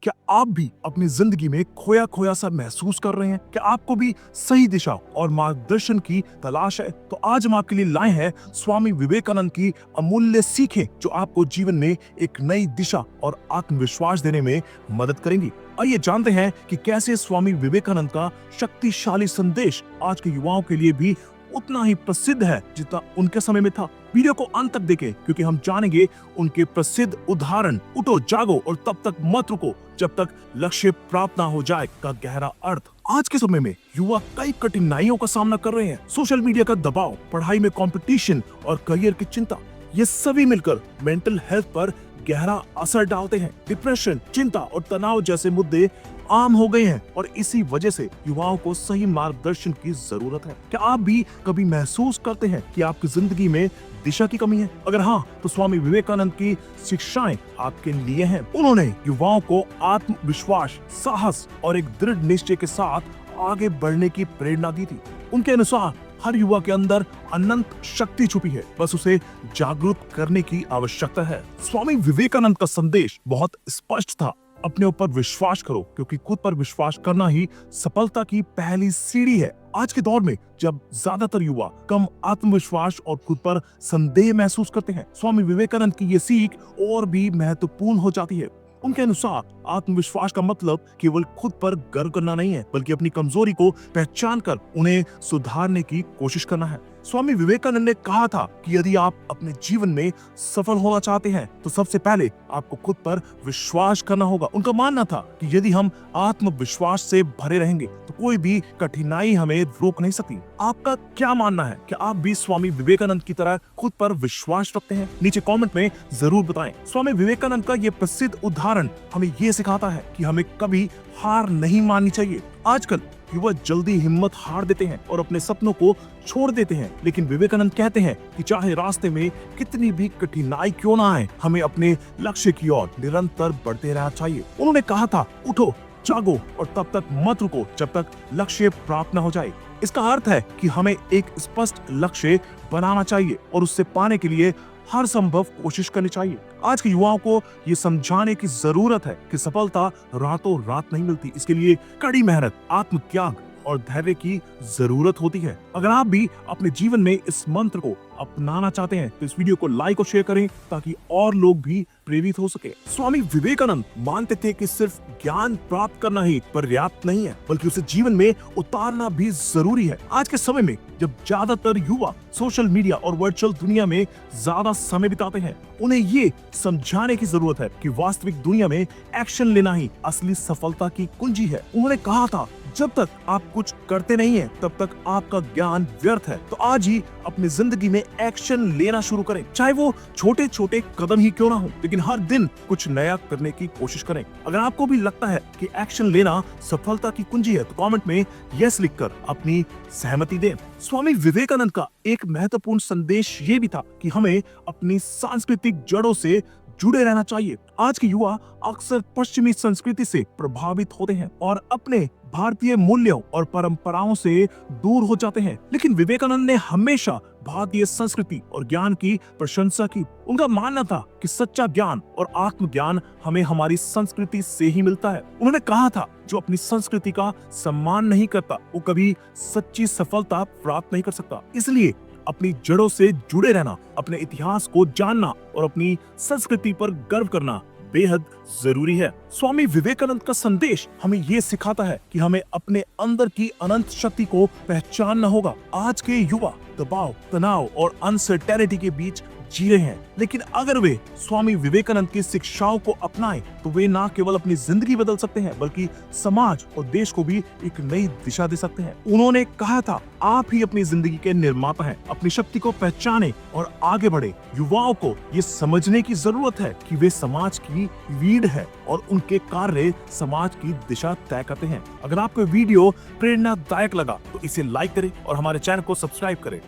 क्या आप भी अपनी जिंदगी में खोया खोया सा महसूस कर रहे हैं? क्या आपको भी सही दिशा और मार्गदर्शन की तलाश है? तो आज हम आपके लिए लाए हैं स्वामी विवेकानंद की अमूल्य सीखें, जो आपको जीवन में एक नई दिशा और आत्मविश्वास देने में मदद करेंगी। आइए जानते हैं कि कैसे स्वामी विवेकानंद का शक्तिशाली संदेश आज के युवाओं के लिए भी उतना ही प्रसिद्ध है जितना उनके समय में था। वीडियो को अंत तक देखें, क्योंकि हम जानेंगे उनके प्रसिद्ध उदाहरण उठो जागो और तब तक मत रुको जब तक लक्ष्य प्राप्त ना हो जाए का गहरा अर्थ। आज के समय में युवा कई कठिनाइयों का सामना कर रहे हैं। सोशल मीडिया का दबाव, पढ़ाई में कंपटीशन और करियर की चिंता, ये सभी मिलकर मेंटल हेल्थ पर गहरा असर डालते हैं। डिप्रेशन, चिंता और तनाव जैसे मुद्दे आम हो गए हैं और इसी वजह से युवाओं को सही मार्गदर्शन की जरूरत है। क्या आप भी कभी महसूस करते हैं कि आपकी जिंदगी में दिशा की कमी है? अगर हाँ, तो स्वामी विवेकानंद की शिक्षाएं आपके लिए हैं। उन्होंने युवाओं को आत्मविश्वास, साहस और एक दृढ़ निश्चय के साथ आगे बढ़ने की प्रेरणा दी थी। उनके अनुसार हर युवा के अंदर अनंत शक्ति छुपी है, बस उसे जागरूक करने की आवश्यकता है। स्वामी विवेकानंद का संदेश बहुत स्पष्ट था। अपने ऊपर विश्वास करो, क्योंकि खुद पर विश्वास करना ही सफलता की पहली सीढ़ी है। आज के दौर में जब ज्यादातर युवा कम आत्मविश्वास और खुद पर संदेह महसूस करते हैं, स्वामी विवेकानंद की ये सीख और भी महत्वपूर्ण हो जाती है। उनके अनुसार आत्मविश्वास का मतलब केवल खुद पर गर्व करना नहीं है, बल्कि अपनी कमजोरी को पहचान कर उन्हें सुधारने की कोशिश करना है। स्वामी विवेकानंद ने कहा था कि यदि आप अपने जीवन में सफल होना चाहते हैं तो सबसे पहले आपको खुद पर विश्वास करना होगा। उनका मानना था कि यदि हम आत्मविश्वास से भरे रहेंगे तो कोई भी कठिनाई हमें रोक नहीं सकती। आपका क्या मानना है? क्या आप भी स्वामी विवेकानंद की तरह खुद पर विश्वास रखते हैं? नीचे कमेंट में जरूर बताएं। स्वामी विवेकानंद का ये प्रसिद्ध उदाहरण हमें ये सिखाता है कि हमें कभी हार नहीं माननी चाहिए। आजकल युवा जल्दी हिम्मत हार देते हैं और अपने सपनों को छोड़ देते हैं, लेकिन विवेकानंद कहते हैं कि चाहे रास्ते में कितनी भी कठिनाई क्यों ना आए, हमें अपने लक्ष्य की ओर निरंतर बढ़ते रहना चाहिए। उन्होंने कहा था, उठो जागो और तब तक मत रुको जब तक लक्ष्य प्राप्त न हो जाए। इसका अर्थ है कि हमें एक स्पष्ट लक्ष्य बनाना चाहिए और उससे पाने के लिए हर संभव कोशिश करनी चाहिए। आज के युवाओं को ये समझाने की जरूरत है कि सफलता रातों रात नहीं मिलती। इसके लिए कड़ी मेहनत, आत्मत्याग और धैर्य की जरूरत होती है। अगर आप भी अपने जीवन में इस मंत्र को अपनाना चाहते हैं तो इस वीडियो को लाइक और शेयर करें, ताकि और लोग भी प्रेरित हो सके। स्वामी विवेकानंद मानते थे कि सिर्फ ज्ञान प्राप्त करना ही पर्याप्त नहीं है, बल्कि उसे जीवन में उतारना भी जरूरी है। आज के समय में जब ज्यादातर युवा सोशल मीडिया और वर्चुअल दुनिया में ज्यादा समय बिताते हैं, उन्हें ये समझाने की जरूरत है कि वास्तविक दुनिया में एक्शन लेना ही असली सफलता की कुंजी है। उन्होंने कहा था, जब तक आप कुछ करते नहीं हैं, तब तक आपका ज्ञान व्यर्थ है। तो आज ही अपनी जिंदगी में एक्शन लेना शुरू करें, चाहे वो छोटे छोटे कदम ही क्यों ना हो, लेकिन हर दिन कुछ नया करने की कोशिश करें। अगर आपको भी लगता है कि एक्शन लेना सफलता की कुंजी है, तो कमेंट में यस लिखकर अपनी सहमति दें। स्वामी विवेकानंद का एक महत्वपूर्ण संदेश ये भी था कि हमें अपनी सांस्कृतिक जड़ों से जुड़े रहना चाहिए। आज के युवा अक्सर पश्चिमी संस्कृति से प्रभावित होते हैं और अपने भारतीय मूल्यों और परंपराओं से दूर हो जाते हैं, लेकिन विवेकानंद ने हमेशा भारतीय संस्कृति और ज्ञान की प्रशंसा की। उनका मानना था कि सच्चा ज्ञान और आत्मज्ञान हमें हमारी संस्कृति से ही मिलता है। उन्होंने कहा था, जो अपनी संस्कृति का सम्मान नहीं करता वो कभी सच्ची सफलता प्राप्त नहीं कर सकता। इसलिए अपनी जड़ों से जुड़े रहना, अपने इतिहास को जानना और अपनी संस्कृति पर गर्व करना बेहद जरूरी है। स्वामी विवेकानंद का संदेश हमें ये सिखाता है कि हमें अपने अंदर की अनंत शक्ति को पहचानना होगा। आज के युवा दबाव, तनाव और अनसर्टेनिटी के बीच जी रहे हैं, लेकिन अगर वे स्वामी विवेकानंद की शिक्षाओं को अपनाएं तो वे न केवल अपनी जिंदगी बदल सकते हैं, बल्कि समाज और देश को भी एक नई दिशा दे सकते हैं। उन्होंने कहा था, आप ही अपनी जिंदगी के निर्माता हैं। अपनी शक्ति को पहचाने और आगे बढ़े। युवाओं को ये समझने की जरूरत है कि वे समाज की रीढ़ है और उनके कार्य समाज की दिशा तय करते हैं। अगर आपको वीडियो प्रेरणादायक लगा तो इसे लाइक करें और हमारे चैनल को सब्सक्राइब करें।